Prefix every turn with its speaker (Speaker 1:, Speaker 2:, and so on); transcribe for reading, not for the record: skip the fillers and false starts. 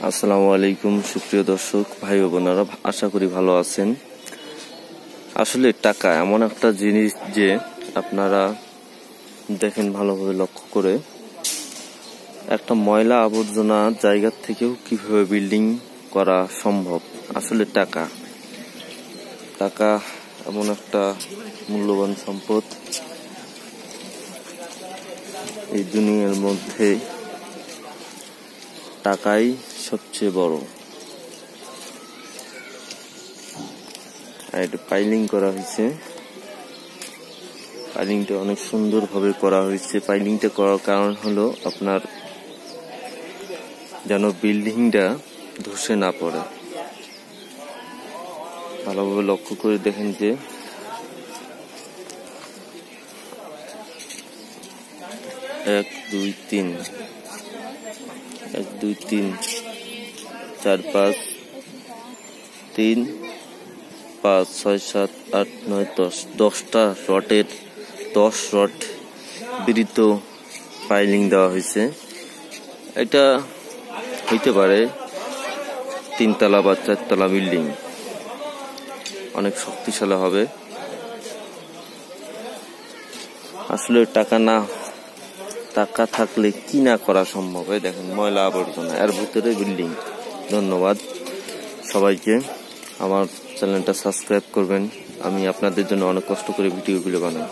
Speaker 1: আসসালামু আলাইকুম সুপ্রিয় দর্শক ভাই ও বোনেরা, আশা করি ভালো আছেন। আসলে টাকা এমন একটা জিনিস যে আপনারা দেখেন ভালোভাবে লক্ষ্য করে, একটা ময়লা আবর্জনা জায়গা থেকেও কিভাবে বিল্ডিং করা সম্ভব। আসলে টাকা এমন একটা মূল্যবান সম্পদ এই দুনিয়ার মধ্যে। টাকাই সবচেয়ে বড়। এটা পাইলিং করা হয়েছে, পাইলিংটা অনেক সুন্দর ভাবে করা হয়েছে। পাইলিংটা করার কারণ হলো আপনার যেন বিল্ডিংটা ধসে না পড়ে। ভালোভাবে লক্ষ্য করে দেখেন যে 1 2 3 1 2 3 4 5 3 5 6 7 8 9 10 10টা রডের 10 রড বিরিত পাইলিং দেওয়া হয়েছে। এটা হইতে পারে 3 তলা বা 4 তলা বিল্ডিং, অনেক শক্তিশালী হবে। আসলে টাকা থাকলে কি না করা সম্ভব। দেখেন ময়লা আবর্জনা, এর ভিতরে বিল্ডিং। ধন্যবাদ সবাইকে। আমার চ্যানেলটা সাবস্ক্রাইব করবেন। আমি আপনাদের জন্য অনেক কষ্ট করে ভিডিওগুলো বানাই।